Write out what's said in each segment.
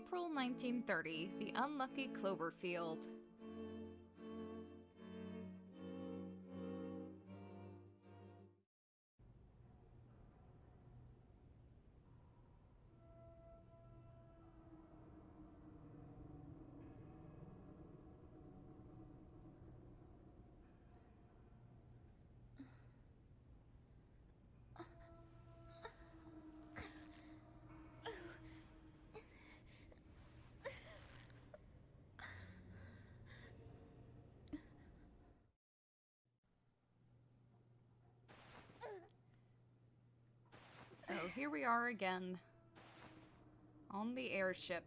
April 1930, the Unlucky Clover Field. So here we are again, on the airship.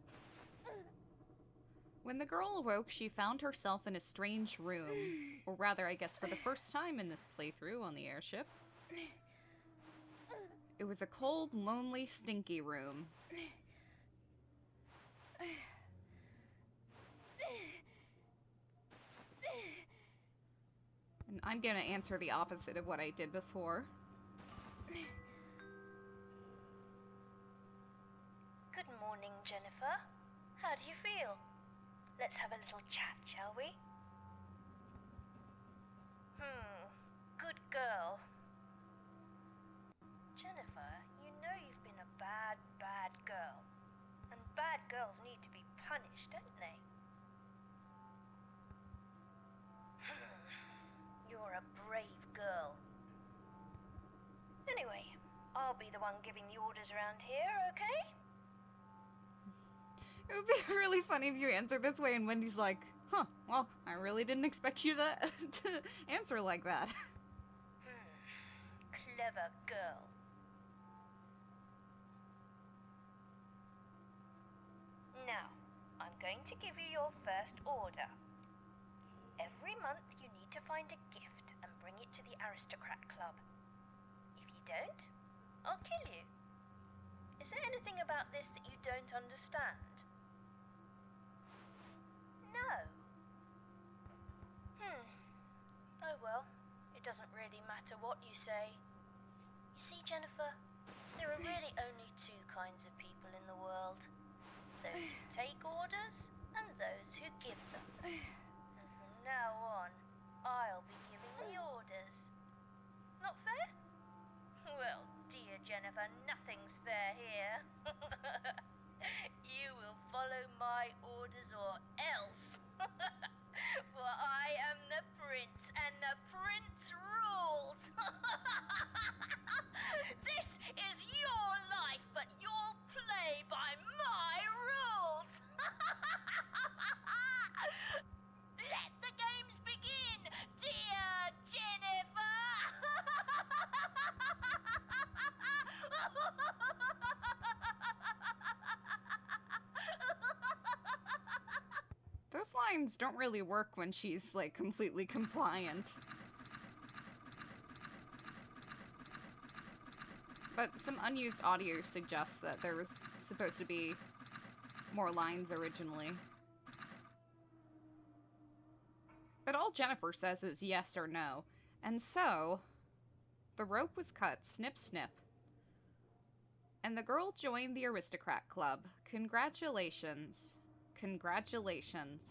When the girl awoke, she found herself in a strange room. Or rather, I guess for the first time in this playthrough on the airship. It was a cold, lonely, stinky room. And I'm gonna answer the opposite of what I did before. Good morning, Jennifer. How do you feel? Let's have a little chat, shall we? Good girl. Jennifer, you know you've been a bad, bad girl. And bad girls need to be punished, don't they? You're a brave girl. Anyway, I'll be the one giving the orders around here, okay? It would be really funny if you answered this way and Wendy's like, huh, well, I really didn't expect you to, to answer like that. Clever girl. Now, I'm going to give you your first order. Every month you need to find a gift and bring it to the Aristocrat Club. If you don't, I'll kill you. Is there anything about this that you don't understand? No. Oh well, it doesn't really matter what you say. You see, Jennifer, there are really only two kinds of people in the world. Those who take orders and those who give them. And from now on, I'll be giving the orders. Not fair? Well, dear Jennifer, nothing's fair here. You will follow my orders or else. For I am the prince, and the prince rules. This is your life, but you'll play by my rules. Let the games begin, dear Jennifer. Those lines don't really work when she's, like, completely compliant. But some unused audio suggests that there was supposed to be more lines originally. But all Jennifer says is yes or no. And so, the rope was cut, snip snip. And the girl joined the Aristocrat Club. Congratulations. Congratulations.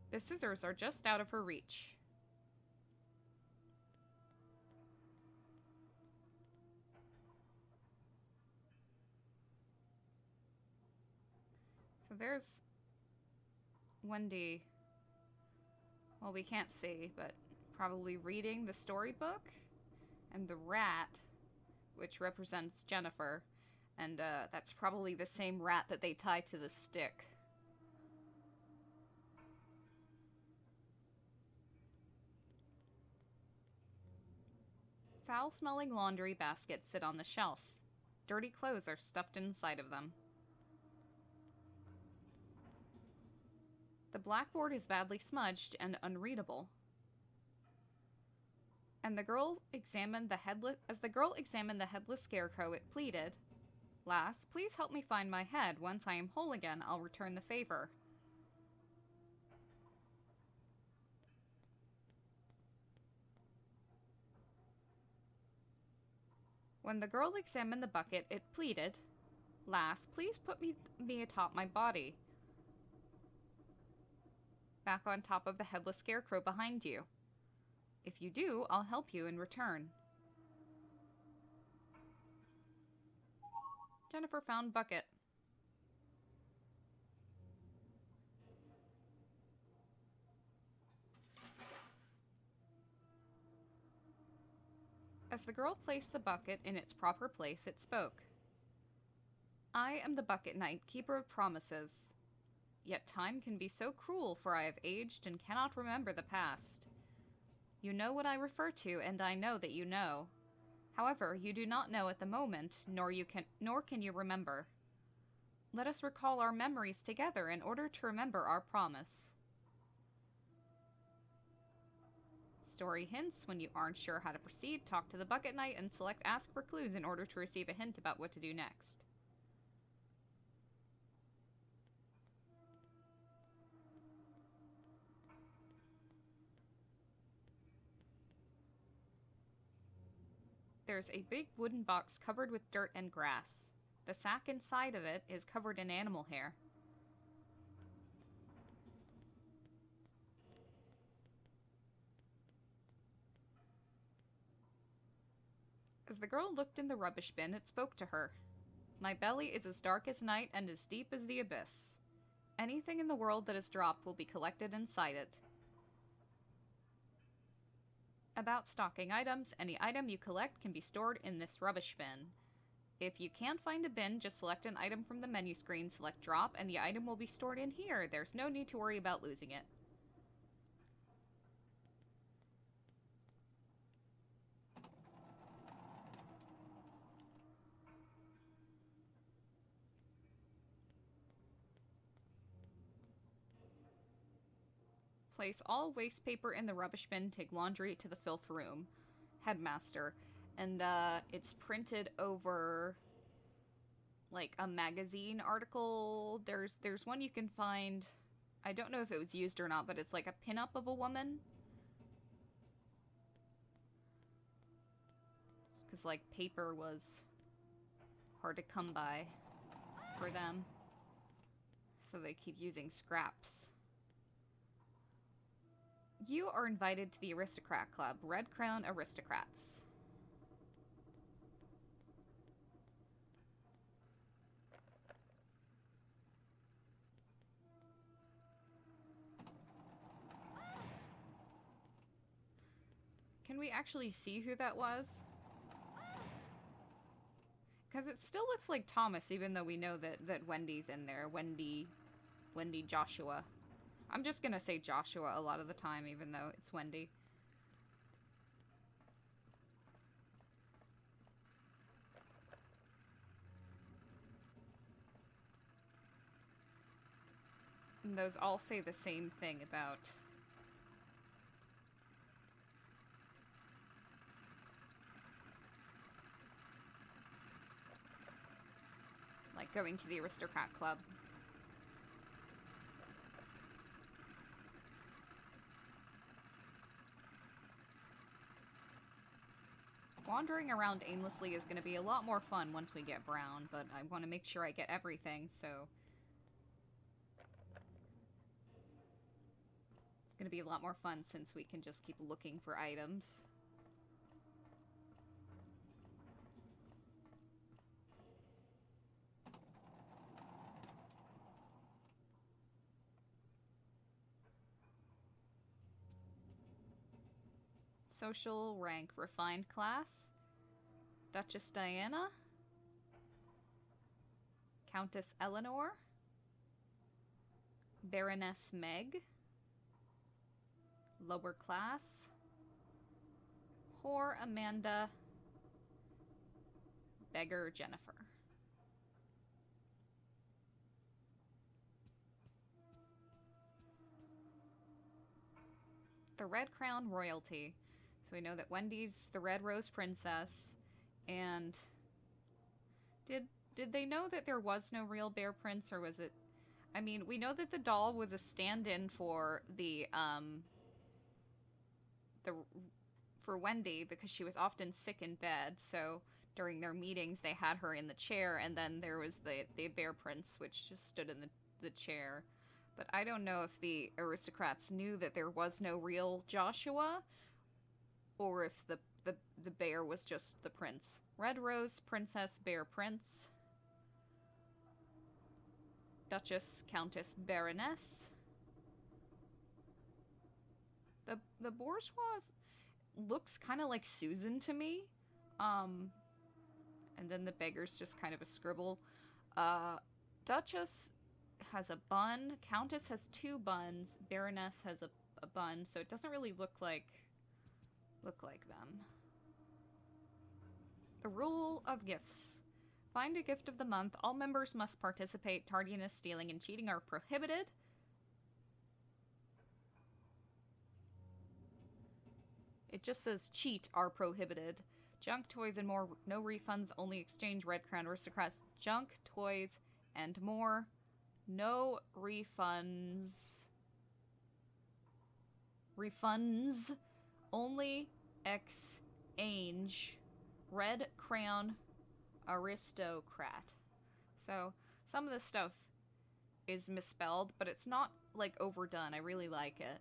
The scissors are just out of her reach. So there's Wendy. Well, we can't see, but probably reading the storybook. And the rat, which represents Jennifer. And that's probably the same rat that they tie to the stick. Foul-smelling laundry baskets sit on the shelf. Dirty clothes are stuffed inside of them. The blackboard is badly smudged and unreadable. And the girl examined the headless scarecrow, it pleaded, "Lass, please help me find my head. Once I am whole again, I'll return the favor." When the girl examined the bucket, it pleaded, "Lass, please put me atop my body. Back on top of the headless scarecrow behind you. If you do, I'll help you in return." Jennifer found bucket. As the girl placed the bucket in its proper place, it spoke. "I am the Bucket Knight, keeper of promises. Yet time can be so cruel, for I have aged and cannot remember the past. You know what I refer to, and I know that you know. However, you do not know at the moment, nor can you remember. Let us recall our memories together in order to remember our promise." Story hints: when you aren't sure how to proceed, talk to the Bucket Knight and select Ask for Clues in order to receive a hint about what to do next. There's a big wooden box covered with dirt and grass. The sack inside of it is covered in animal hair. As the girl looked in the rubbish bin, it spoke to her. "My belly is as dark as night and as deep as the abyss. Anything in the world that is dropped will be collected inside it. About stocking items, any item you collect can be stored in this rubbish bin. If you can't find a bin, just select an item from the menu screen, select drop, and the item will be stored in here. There's no need to worry about losing it." Place all waste paper in the rubbish bin, take laundry to the filth room. Headmaster. And, it's printed over, like, a magazine article. There's one you can find, I don't know if it was used or not, but it's like a pinup of a woman. Because, like, paper was hard to come by for them. So they keep using scraps. You are invited to the Aristocrat Club, Red Crown Aristocrats. Can we actually see who that was? Because it still looks like Thomas, even though we know that Wendy's in there. Wendy Joshua. I'm just gonna say Joshua a lot of the time, even though it's Wendy. And those all say the same thing about... like going to the Aristocrat Club. Wandering around aimlessly is going to be a lot more fun once we get Brown, but I want to make sure I get everything, so... it's going to be a lot more fun since we can just keep looking for items. Social rank, refined class. Duchess Diana. Countess Eleanor. Baroness Meg. Lower class. Poor Amanda. Beggar Jennifer. The Red Crown royalty. So we know that Wendy's the Red Rose Princess, and did they know that there was no real Bear Prince, or was it... I mean, we know that the doll was a stand-in for for Wendy, because she was often sick in bed, so during their meetings, they had her in the chair, and then there was the bear prince, which just stood in the chair. But I don't know if the aristocrats knew that there was no real Joshua, or if the bear was just the prince. Red Rose, Princess, Bear Prince. Duchess, Countess, Baroness. The bourgeois looks kind of like Susan to me. And then the beggar's just kind of a scribble. Duchess has a bun. Countess has 2 buns. Baroness has a bun, so it doesn't really look like them. The rule of gifts. Find a gift of the month. All members must participate. Tardiness, stealing, and cheating are prohibited. It just says cheat are prohibited. Junk, toys, and more. No refunds. Only exchange. Red Crown Aristocrats. Junk, toys, and more. No refunds. Refunds. Only exchange. Red Crown Aristocrat. So, some of this stuff is misspelled, but it's not, like, overdone. I really like it.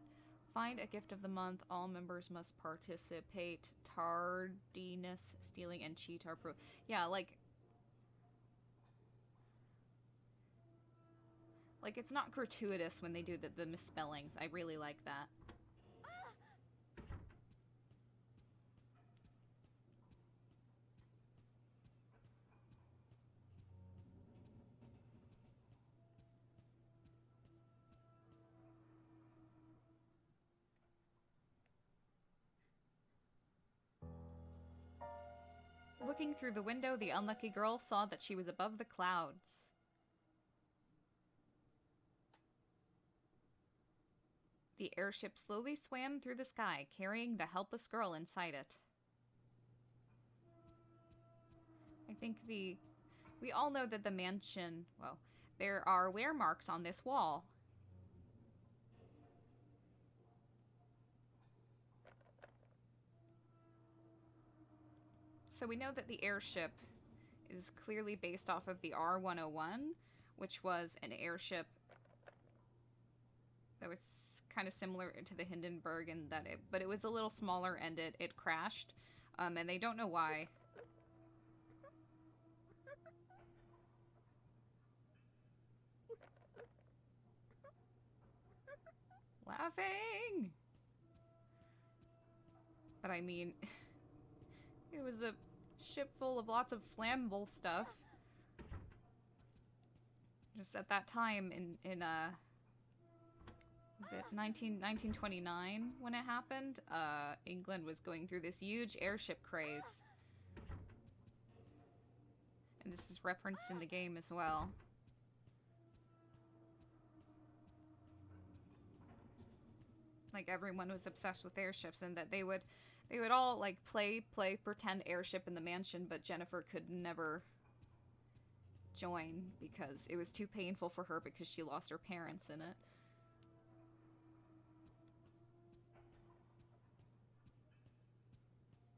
Find a gift of the month. All members must participate. Tardiness, stealing, and cheat are yeah, like it's not gratuitous when they do the misspellings. I really like that. Looking through the window, the unlucky girl saw that she was above the clouds. The airship slowly swam through the sky, carrying the helpless girl inside it. I think we all know that the mansion, well, there are wear marks on this wall. So we know that the airship is clearly based off of the R-101, which was an airship that was kind of similar to the Hindenburg, and but it was a little smaller and it crashed, and they don't know why. Laughing! But I mean, it was a ship full of lots of flammable stuff. Just at that time in was it 1929 when it happened? England was going through this huge airship craze. And this is referenced in the game as well. Like, everyone was obsessed with airships, and that they would all, like, play pretend airship in the mansion, but Jennifer could never join because it was too painful for her because she lost her parents in it.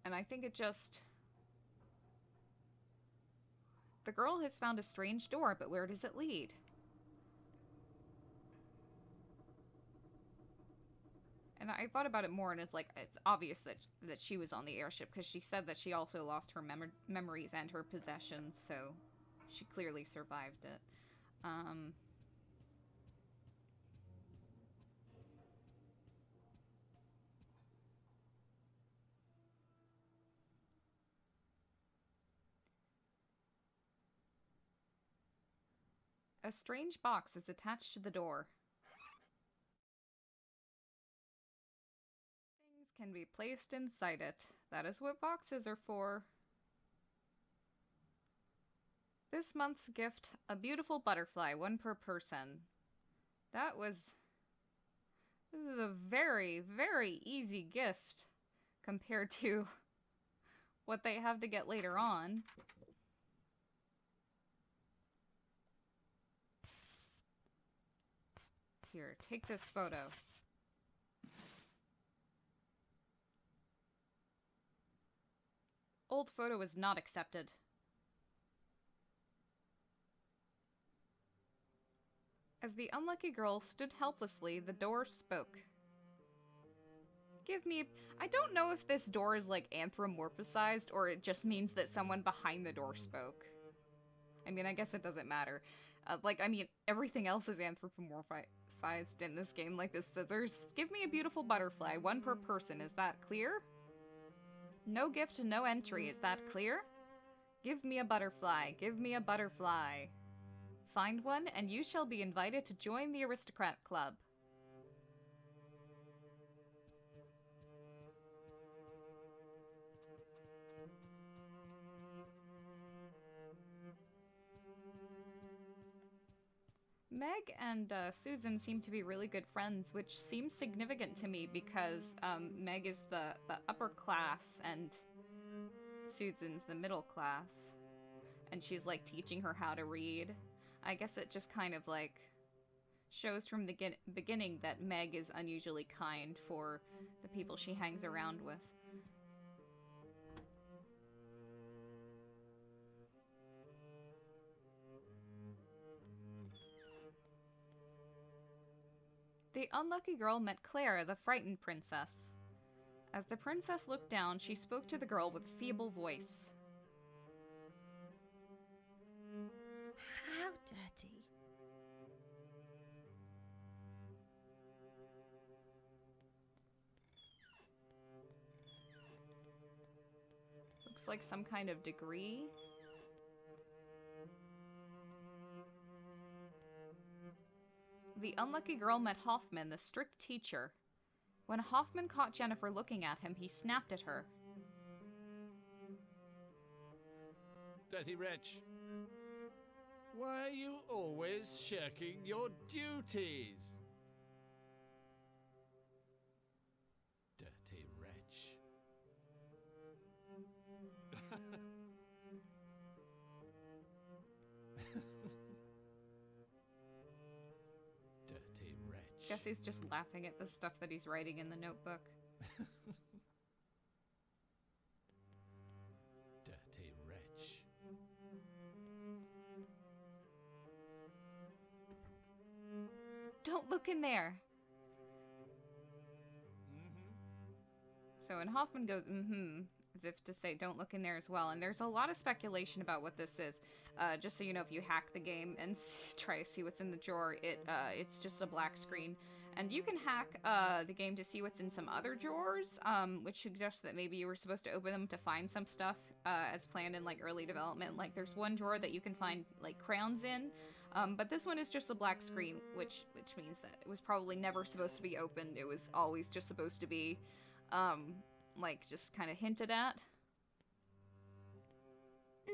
And I think it just... The girl has found a strange door, but where does it lead? And I thought about it more, and it's like, it's obvious that she was on the airship, because she said that she also lost her memories and her possessions, so she clearly survived it. A strange box is attached to the door. Things can be placed inside it. That is what boxes are for. This month's gift, a beautiful butterfly, 1 per person. This is a very, very easy gift compared to what they have to get later on. Here, take this photo. old photo is not accepted. As the unlucky girl stood helplessly, the door spoke. Give me... I don't know if this door is, like, anthropomorphized, or it just means that someone behind the door spoke. I mean, I guess it doesn't matter. Everything else is anthropomorphized in this game, like this scissors. Give me a beautiful butterfly, one per person, is that clear? No gift, no entry, is that clear? Give me a butterfly, give me a butterfly. Find one, and you shall be invited to join the aristocrat club. Meg and Susan seem to be really good friends, which seems significant to me because Meg is the upper class and Susan's the middle class. And she's like teaching her how to read. I guess it just kind of like shows from the beginning that Meg is unusually kind for the people she hangs around with. The unlucky girl met Clara, the frightened princess. As the princess looked down, she spoke to the girl with a feeble voice. How dirty. Looks like some kind of degree. The unlucky girl met Hoffman, the strict teacher. When Hoffman caught Jennifer looking at him, he snapped at her. Dirty wretch. Why are you always shirking your duties? Dirty wretch. Dirty wretch. Guess he's just laughing at the stuff that he's writing in the notebook. Dirty wretch. Don't look in there! So, and Hoffman goes, as if to say, don't look in there as well. And there's a lot of speculation about what this is. Just so you know, if you hack the game and try to see what's in the drawer, it's just a black screen. And you can hack the game to see what's in some other drawers, which suggests that maybe you were supposed to open them to find some stuff as planned in like early development. Like there's one drawer that you can find like crowns in, but this one is just a black screen, which means that it was probably never supposed to be opened. It was always just supposed to be like just kind of hinted at.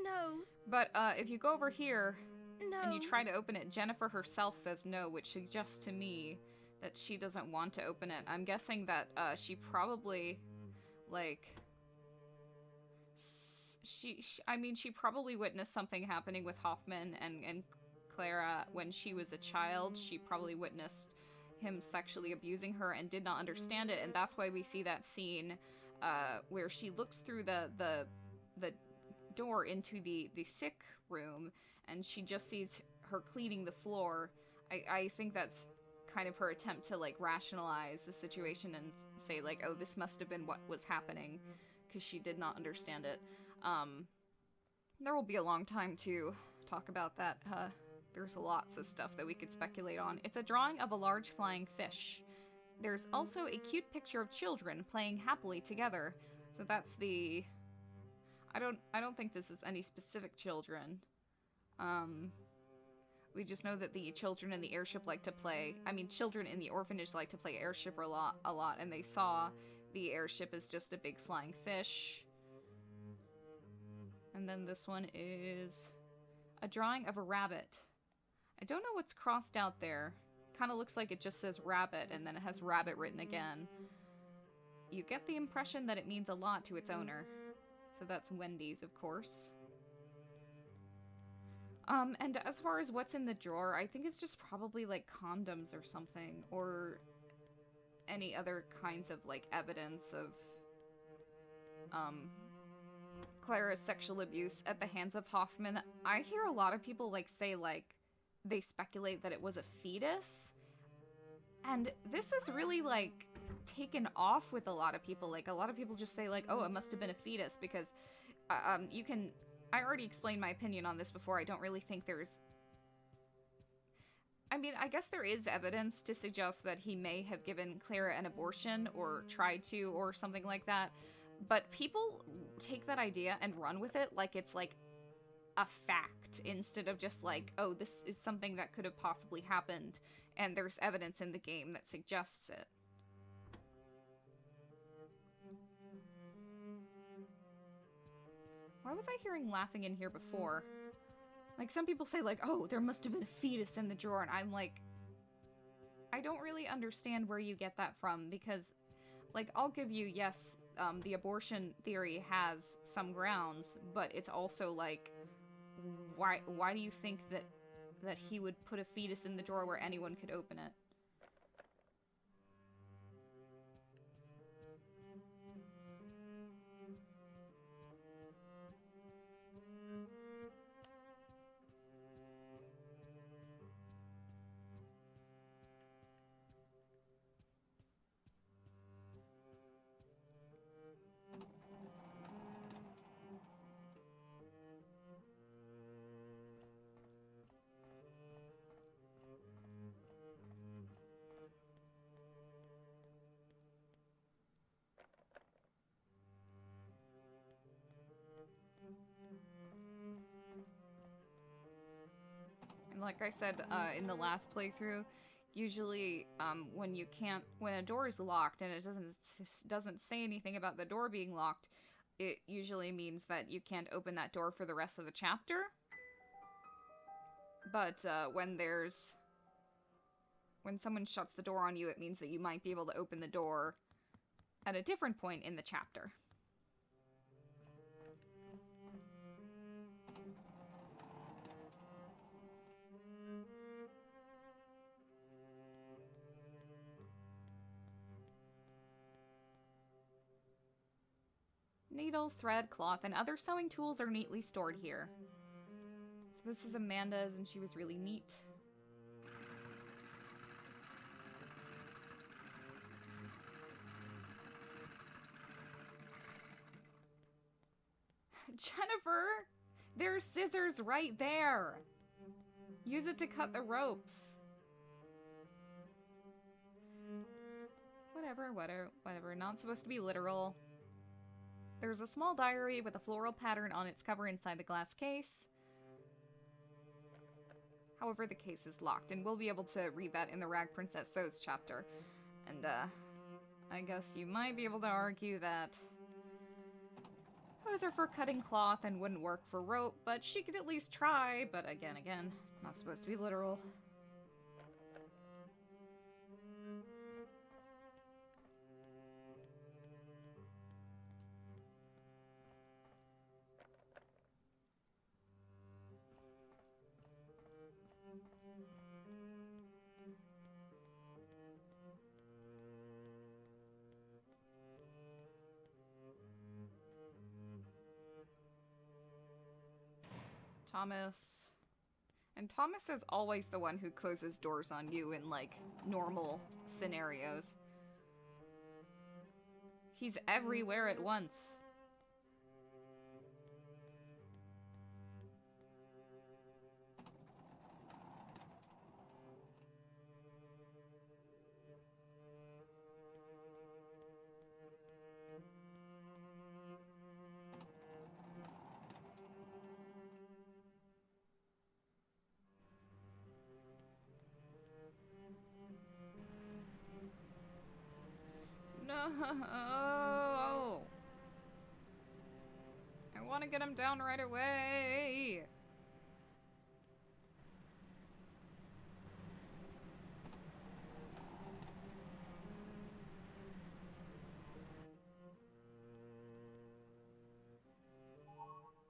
No. But if you go over here No. and you try to open it, Jennifer herself says no, which suggests to me that she doesn't want to open it. I'm guessing that she probably like she probably witnessed something happening with Hoffman and Clara when she was a child. She probably witnessed him sexually abusing her and did not understand it, and that's why we see that scene where she looks through the door into the sick room and she just sees her cleaning the floor. I think that's kind of her attempt to like rationalize the situation and say like, oh, this must have been what was happening, because she did not understand it. There will be a long time to talk about that. There's lots of stuff that we could speculate on. It's a drawing of a large flying fish. There's also a cute picture of children playing happily together. So that's the... I don't think this is any specific children. We just know that the children in the airship like to play... children in the orphanage like to play airship a lot, and they saw the airship as just a big flying fish. And then this one is a drawing of a rabbit. I don't know what's crossed out there. Kind of looks like it just says rabbit, and then it has rabbit written again. You get the impression that it means a lot to its owner. So that's Wendy's, of course. And as far as what's in the drawer, I think it's just probably like condoms or something, or any other kinds of like evidence of Clara's sexual abuse at the hands of Hoffman, I hear a lot of people, like, say, like, they speculate that it was a fetus. And this is really, like, taken off with a lot of people. Like, a lot of people just say, like, oh, it must have been a fetus, because, you can... I already explained my opinion on this before. I don't really think there's... I mean, I guess there is evidence to suggest that he may have given Clara an abortion, or tried to, or something like that. But people take that idea and run with it like it's, like, a fact, instead of just like, oh, this is something that could have possibly happened, and there's evidence in the game that suggests it. Why was I hearing laughing in here before? Like, some people say, like, oh, there must have been a fetus in the drawer, and I'm like, I don't really understand where you get that from, because, like, I'll give you, yes, the abortion theory has some grounds, but it's also, like, why do you think that he would put a fetus in the drawer where anyone could open it? Like I said in the last playthrough, usually when a door is locked and it doesn't say anything about the door being locked, it usually means that you can't open that door for the rest of the chapter. But when someone shuts the door on you, it means that you might be able to open the door at a different point in the chapter. Needles, thread, cloth, and other sewing tools are neatly stored here. So this is Amanda's, and she was really neat. Jennifer! There's scissors right there! Use it to cut the ropes. Whatever. Not supposed to be literal. There's a small diary with a floral pattern on its cover inside the glass case. However, the case is locked, and we'll be able to read that in the Rag Princess Sews chapter. And, I guess you might be able to argue that those are for cutting cloth and wouldn't work for rope, but she could at least try, but again, not supposed to be literal. Thomas. And Thomas is always the one who closes doors on you in, like, normal scenarios. He's everywhere at once. No! I want to get him down right away!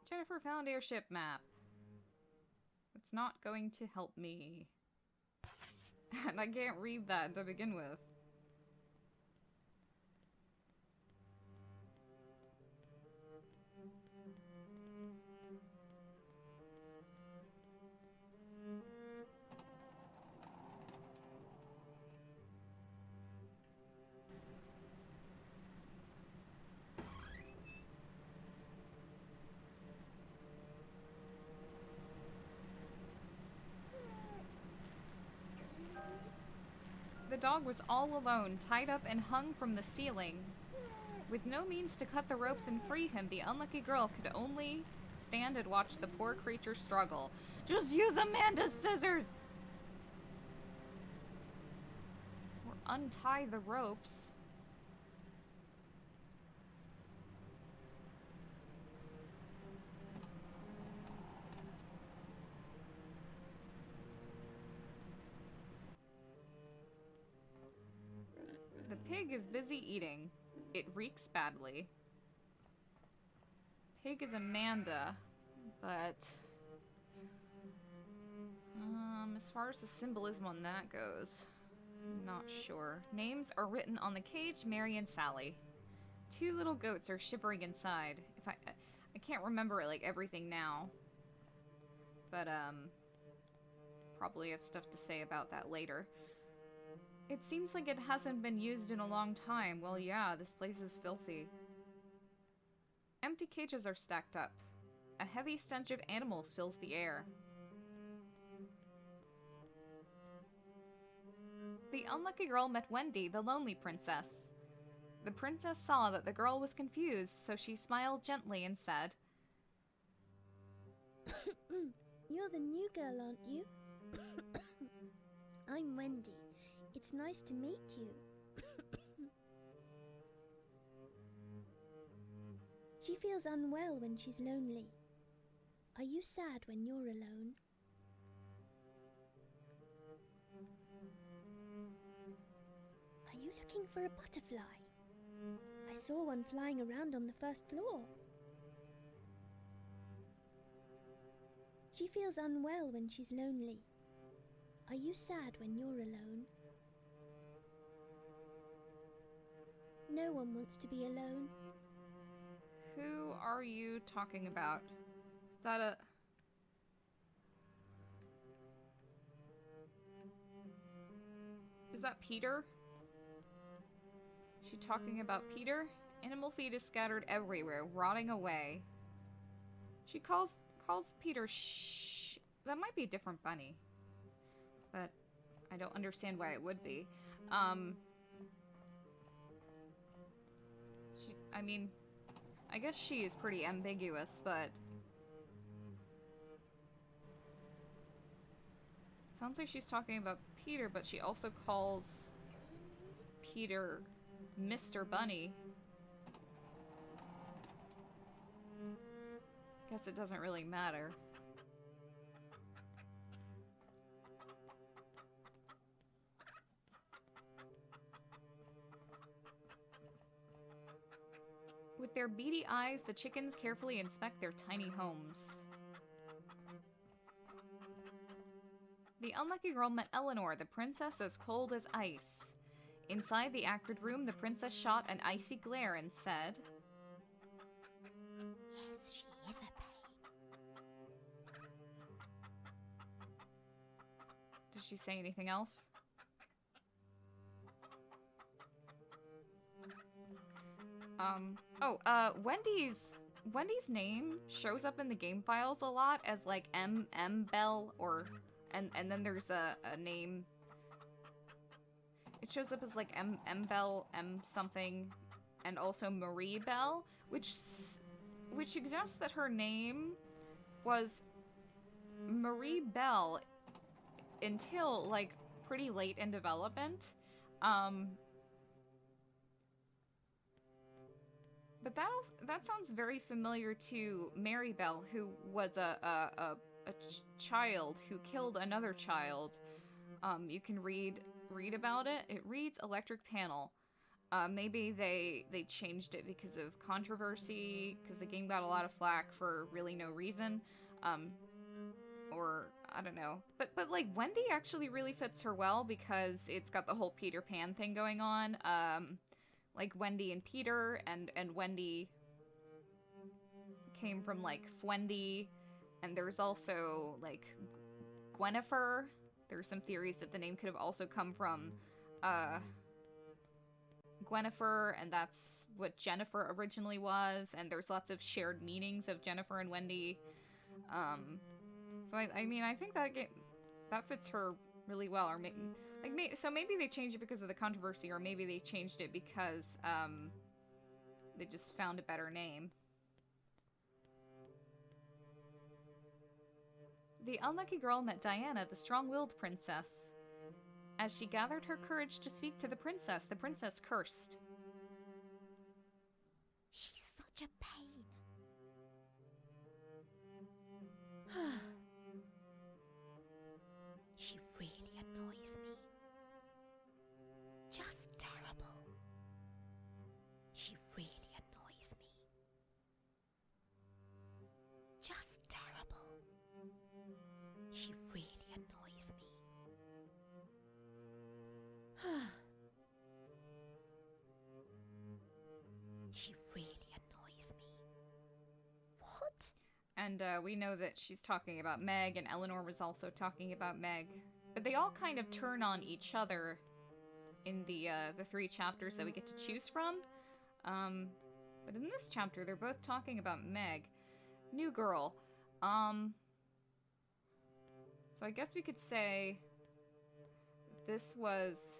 Jennifer found airship map. It's not going to help me. And I can't read that to begin with. dog was all alone, tied up and hung from the ceiling. With no means to cut the ropes and free him, the unlucky girl could only stand and watch the poor creature struggle. Just use Amanda's scissors! Or untie the ropes. The pig is busy eating. It reeks badly. Pig is Amanda, but as far as the symbolism on that goes, not sure. Names are written on the cage, Mary and Sally. 2 little goats are shivering inside. If I can't remember like everything now, but probably have stuff to say about that later. It seems like it hasn't been used in a long time. Well, yeah, this place is filthy. Empty cages are stacked up. A heavy stench of animals fills the air. The unlucky girl met Wendy, the lonely princess. The princess saw that the girl was confused, so she smiled gently and said, You're the new girl, aren't you? I'm Wendy. It's nice to meet you. She feels unwell when she's lonely. Are you sad when you're alone? Are you looking for a butterfly? I saw one flying around on the first floor. She feels unwell when she's lonely. Are you sad when you're alone? No one wants to be alone. Who are you talking about? Is that a... Is that Peter? Is she talking about Peter? Animal feed is scattered everywhere, rotting away. She calls Peter shh. That might be a different bunny. But I don't understand why it would be. I mean, I guess she is pretty ambiguous, but... Sounds like she's talking about Peter, but she also calls Peter Mr. Bunny. Guess it doesn't really matter. With their beady eyes, the chickens carefully inspect their tiny homes. The unlucky girl met Eleanor, the princess as cold as ice. Inside the acrid room, the princess shot an icy glare and said, Yes, she is a pain. Did she say anything else? Wendy's name shows up in the game files a lot as like M Bell or and then there's a name. It shows up as like M Bell, M something, and also Marie Bell, which suggests that her name was Marie Bell until like pretty late in development. But that sounds very familiar to Mary Bell, who was a child who killed another child. You can read about it. It reads electric panel. Maybe they changed it because of controversy, because the game got a lot of flack for really no reason. Or I don't know. But like Wendy actually really fits her well because it's got the whole Peter Pan thing going on. Like Wendy and Peter, and Wendy came from like Fwendy, and there's also like Gwenifer. There's some theories that the name could have also come from Gwenifer, and that's what Jennifer originally was, and there's lots of shared meanings of Jennifer and Wendy. So I mean, I think that fits her really well, or Like, so maybe they changed it because of the controversy, or maybe they changed it because, they just found a better name. The unlucky girl met Diana, the strong-willed princess. As she gathered her courage to speak to the princess cursed. She's such a pain. She really annoys me. Just terrible. She really annoys me. Just terrible. She really annoys me. She really annoys me. What? And we know that she's talking about Meg, and Eleanor was also talking about Meg. But they all kind of turn on each other in the 3 chapters that we get to choose from. But in this chapter, they're both talking about Meg. New girl. So I guess we could say this was...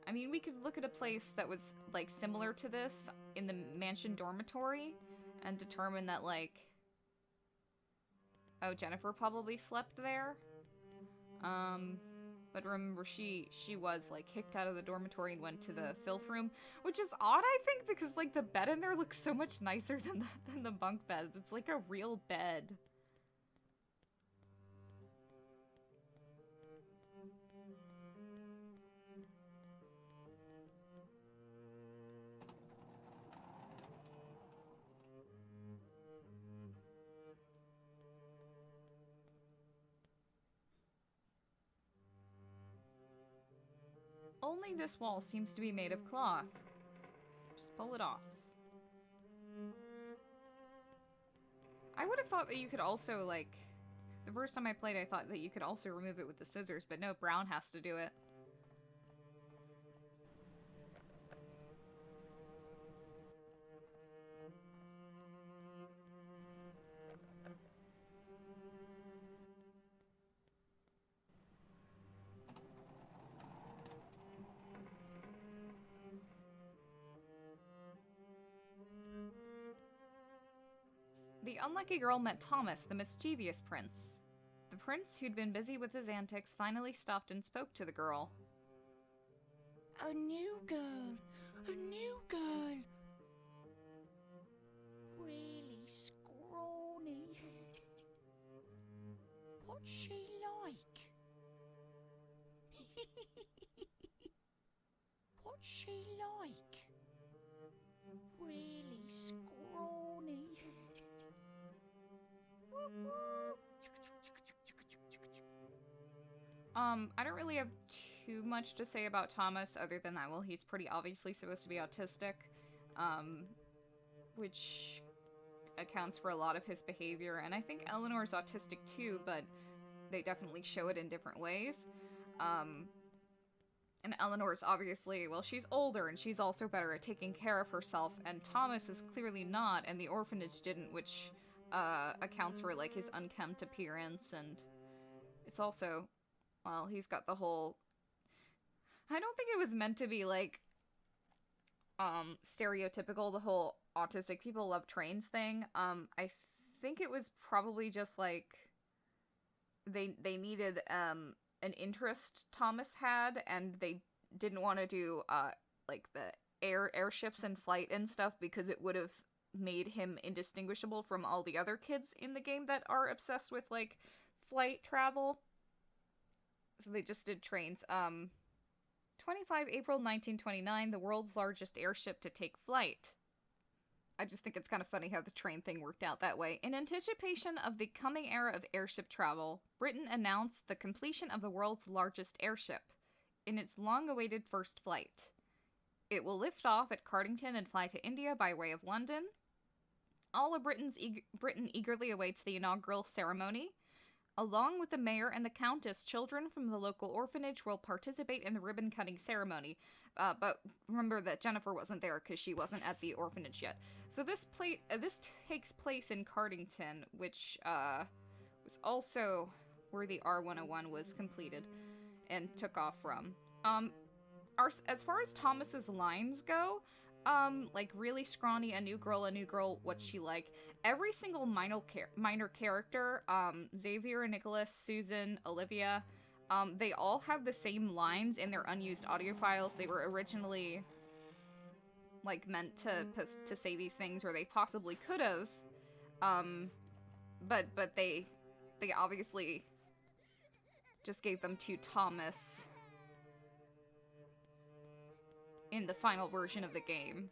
I mean, we could look at a place that was, like, similar to this in the mansion dormitory and determine that, like... Oh, Jennifer probably slept there. But remember, she was, like, kicked out of the dormitory and went to the filth room, which is odd, I think, because, like, the bed in there looks so much nicer than the bunk beds. It's like a real bed. Only this wall seems to be made of cloth. Just pull it off. I would have thought that you could also, like... The first time I played, I thought that you could also remove it with the scissors, but no, Brown has to do it. The unlucky girl met Thomas, the mischievous prince. The prince, who'd been busy with his antics, finally stopped and spoke to the girl. A new girl. A new girl. Really scrawny. What's she like? What's she like? Really scrawny. I don't really have too much to say about Thomas other than that, well, he's pretty obviously supposed to be autistic, which accounts for a lot of his behavior, and I think Eleanor's autistic too, but they definitely show it in different ways. And Eleanor's obviously, well, she's older, and she's also better at taking care of herself, and Thomas is clearly not, and the orphanage didn't, which accounts for, like, his unkempt appearance, and it's also, well, he's got the whole... I don't think it was meant to be, like, stereotypical, the whole autistic people love trains thing. I think it was probably just, like, they needed, an interest Thomas had, and they didn't want to do, like, the airships and flight and stuff, because it would have made him indistinguishable from all the other kids in the game that are obsessed with, like, flight travel. So they just did trains. 25 April 1929, the world's largest airship to take flight. I just think it's kind of funny how the train thing worked out that way. In anticipation of the coming era of airship travel, Britain announced the completion of the world's largest airship in its long-awaited first flight. It will lift off at Cardington and fly to India by way of London. All of Britain eagerly awaits the inaugural ceremony. Along with the mayor and the countess, children from the local orphanage will participate in the ribbon-cutting ceremony. But remember that Jennifer wasn't there because she wasn't at the orphanage yet. So this takes place in Cardington, which was also where the R101 was completed. and took off from. As far as Thomas's lines go, like really scrawny, a new girl, what's she like? Every single minor character, Xavier, Nicholas, Susan, Olivia, they all have the same lines in their unused audio files. They were originally, like, meant to say these things, or they possibly could have, but they obviously just gave them to Thomas in the final version of the game.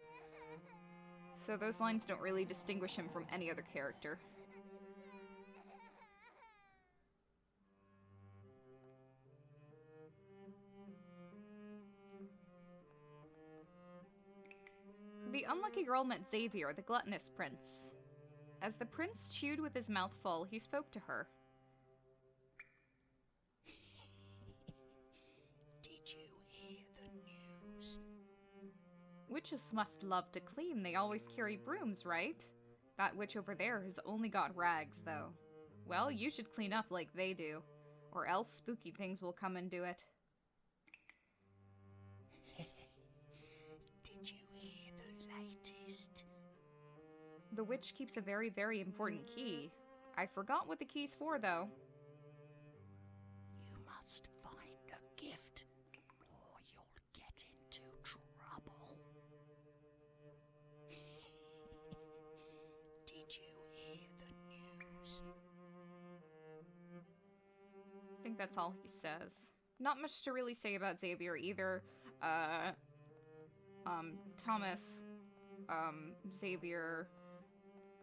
So those lines don't really distinguish him from any other character. The unlucky girl met Xavier, the gluttonous prince. As the prince chewed with his mouth full, he spoke to her. Did you hear the news? Witches must love to clean. They always carry brooms, right? That witch over there has only got rags, though. Well, you should clean up like they do, or else spooky things will come and do it. Did you hear the latest? The witch keeps a very, very important key. I forgot what the key's for, though. You must find a gift, or you'll get into trouble. Did you hear the news? I think that's all he says. Not much to really say about Xavier either. Thomas, Xavier,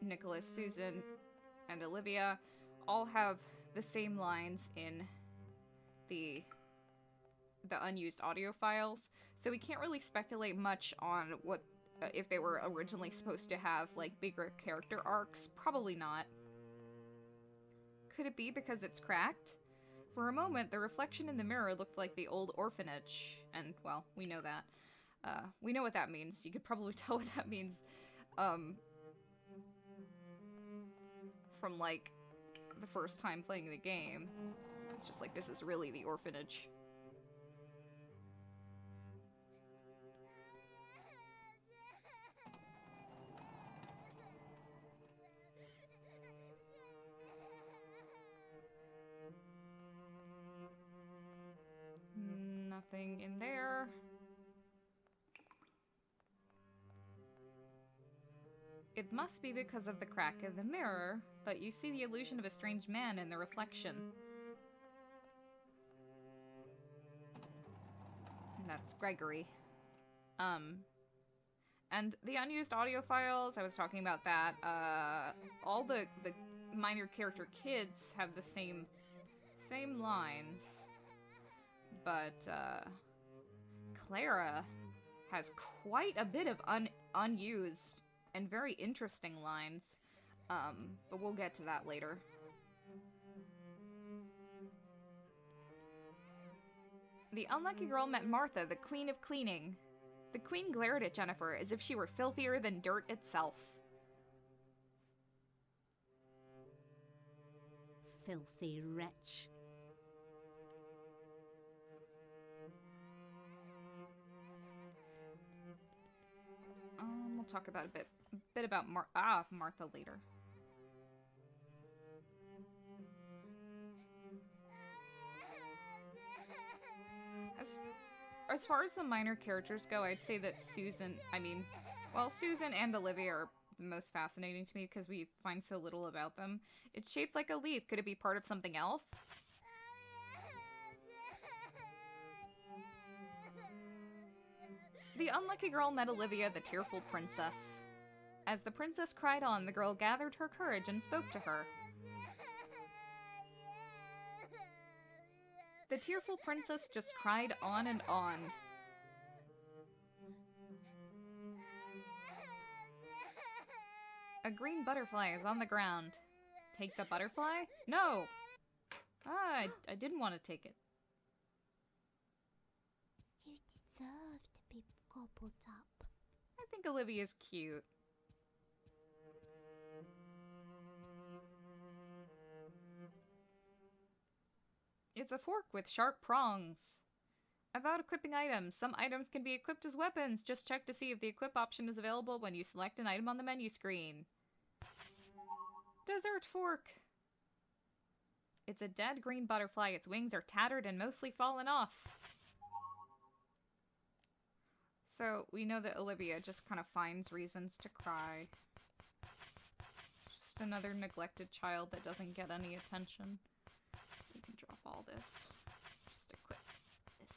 Nicholas, Susan, and Olivia all have the same lines in the unused audio files, so we can't really speculate much on what if they were originally supposed to have, like, bigger character arcs. Probably not. Could it be because it's cracked? For a moment, the reflection in the mirror looked like the old orphanage, and, well, we know that. We know what that means. You could probably tell what that means, from, like, the first time playing the game. It's just like, this is really the orphanage. Nothing in there. It must be because of the crack in the mirror, but you see the illusion of a strange man in the reflection. And that's Gregory. And the unused audio files, I was talking about that. All the minor character kids have the same lines. But, Clara has quite a bit of unused and very interesting lines, but we'll get to that later. The unlucky girl met Martha, the queen of cleaning. The queen glared at Jennifer as if she were filthier than dirt itself. Filthy wretch. We'll talk about a bit about Martha later. As far as the minor characters go, I'd say that Susan and Olivia are the most fascinating to me because we find so little about them. It's shaped like a leaf. Could it be part of something else? The unlucky girl met Olivia, the tearful princess. As the princess cried on, the girl gathered her courage and spoke to her. The tearful princess just cried on and on. A green butterfly is on the ground. Take the butterfly? No! I didn't want to take it. You deserve to be gobbled up. I think Olivia's cute. It's a fork with sharp prongs. About equipping items. Some items can be equipped as weapons. Just check to see if the equip option is available when you select an item on the menu screen. Dessert fork. It's a dead green butterfly. Its wings are tattered and mostly fallen off. So we know that Olivia just kind of finds reasons to cry. Just another neglected child that doesn't get any attention. We can drop all this. Just equip this.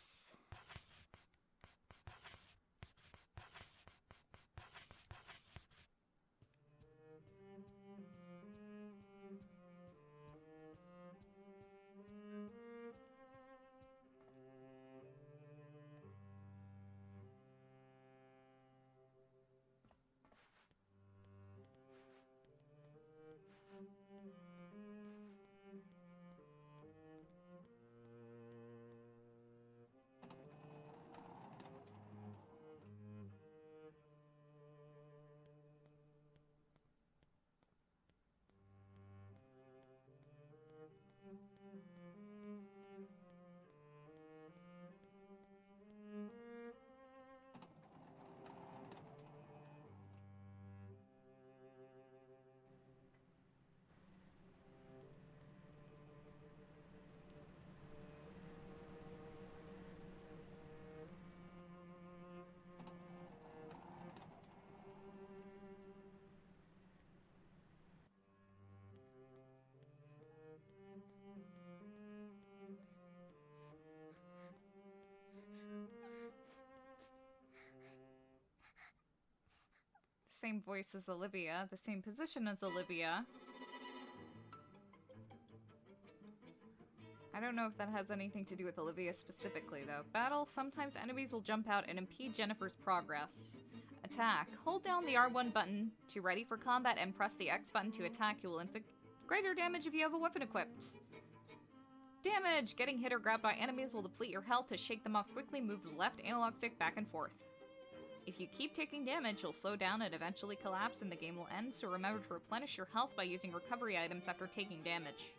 Same voice as Olivia, the same position as Olivia. I don't know if that has anything to do with Olivia specifically, though. Battle. Sometimes enemies will jump out and impede Jennifer's progress. Attack. Hold down the R1 button to ready for combat and press the X button to attack. You will inflict greater damage if you have a weapon equipped. Damage! Getting hit or grabbed by enemies will deplete your health. To shake them off quickly, move the left analog stick back and forth. If you keep taking damage, you'll slow down and eventually collapse and the game will end, so remember to replenish your health by using recovery items after taking damage.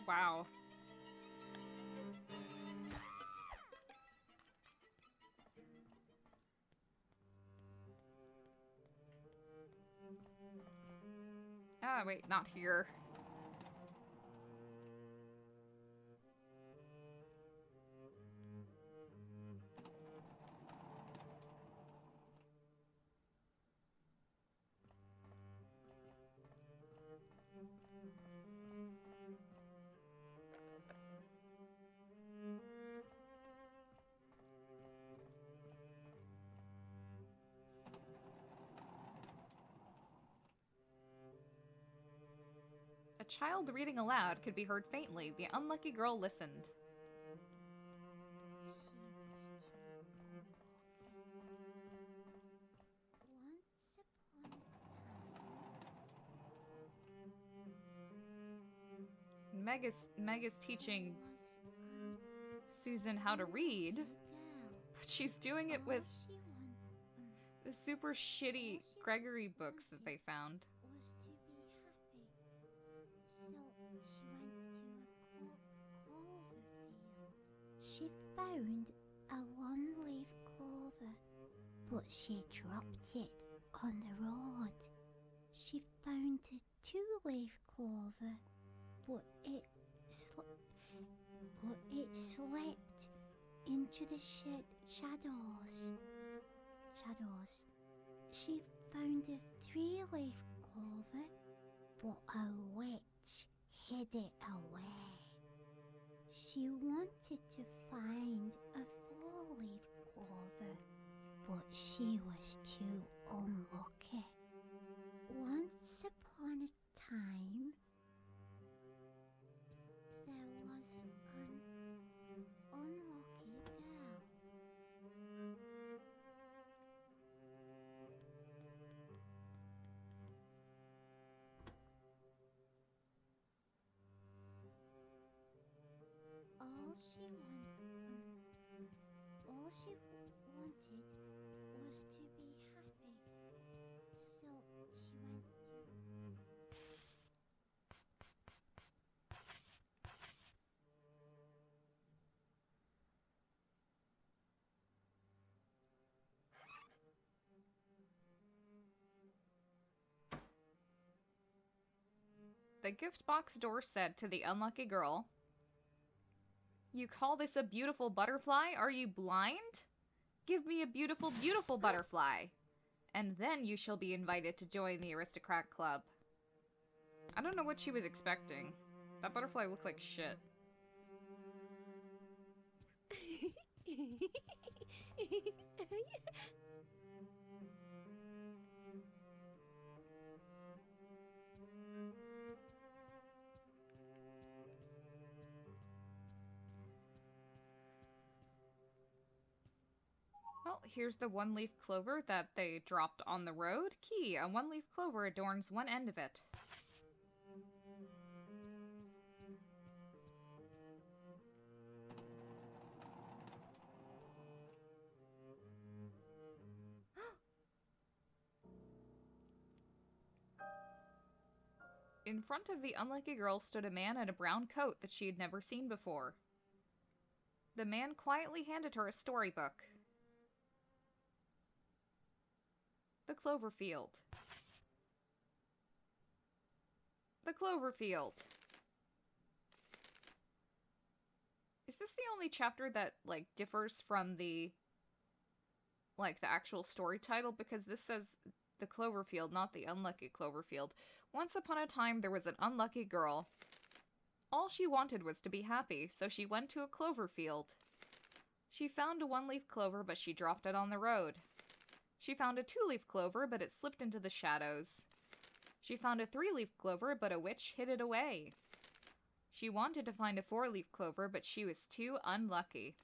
Wow. Ah, wait, not here. A child reading aloud could be heard faintly. The unlucky girl listened. Meg is teaching Susan how to read, but she's doing it with the super shitty Gregory books that they found. She found a one-leaf clover, but she dropped it on the road. She found a two-leaf clover, but it slipped into the shadows. She found a three-leaf clover, but a witch hid it away. She wanted to find a four-leaf clover, but she was too unlucky. Once upon a time, there was an unlucky girl. All she wanted was to be happy. So she went to... The gift box door said to the unlucky girl, "You call this a beautiful butterfly? Are you blind? Give me a beautiful, beautiful butterfly, and then you shall be invited to join the aristocrat club." I don't know what she was expecting. That butterfly looked like shit. Well, here's the one-leaf clover that they dropped on the road. Key, a one-leaf clover adorns one end of it. In front of the unlucky girl stood a man in a brown coat that she had never seen before. The man quietly handed her a storybook. The Clover Field. The Clover Field. Is this the only chapter that, like, differs from the actual story title? Because this says the Clover Field, not the Unlucky Clover Field. Once upon a time, there was an unlucky girl. All she wanted was to be happy, so she went to a clover field. She found a one-leaf clover, but she dropped it on the road. She found a two-leaf clover, but it slipped into the shadows. She found a three-leaf clover, but a witch hid it away. She wanted to find a four-leaf clover, but she was too unlucky.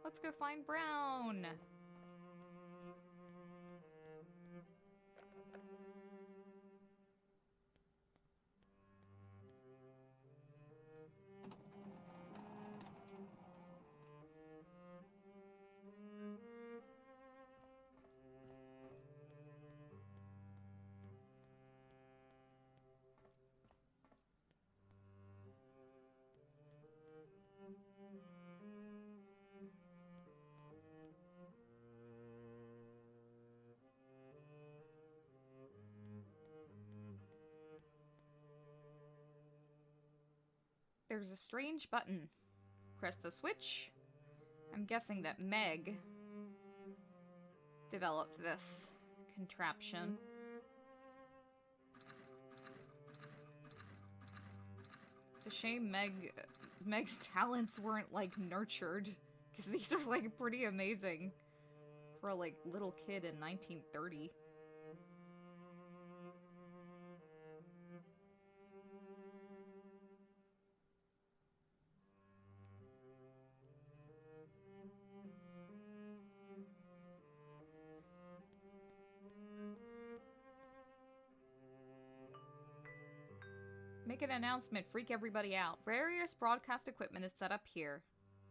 Let's go find Brown. There's a strange button. Press the switch. I'm guessing that Meg developed this contraption. It's a shame Meg's talents weren't, like, nurtured, because these are, like, pretty amazing for a, like, little kid in 1930. Make an announcement, freak everybody out. Various broadcast equipment is set up here.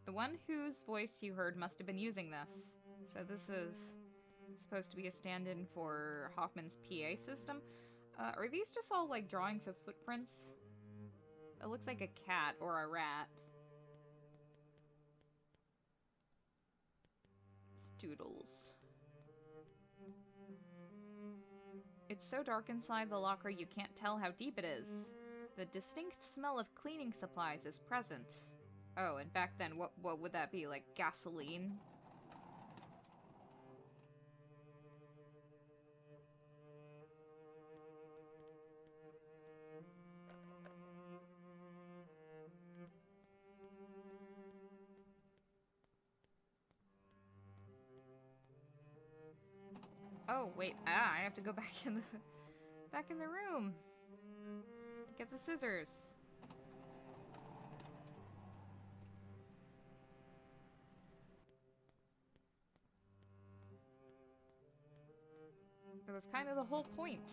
The one whose voice you heard must have been using this. So this is supposed to be a stand-in for Hoffman's PA system. Are these just all, like, drawings of footprints? It looks like a cat or a rat. Doodles. It's so dark inside the locker you can't tell how deep it is. The distinct smell of cleaning supplies is present. Oh, and back then, what would that be? Like gasoline? Oh, wait. I have to go back in the room. Get the scissors. That was kind of the whole point.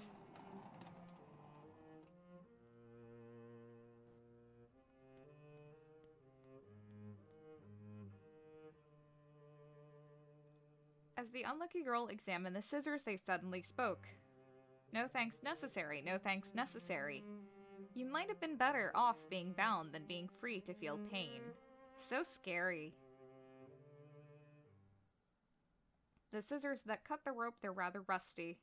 As the unlucky girl examined the scissors, they suddenly spoke. No thanks necessary, no thanks necessary. You might have been better off being bound than being free to feel pain. So scary. The scissors that cut the rope, they're rather rusty.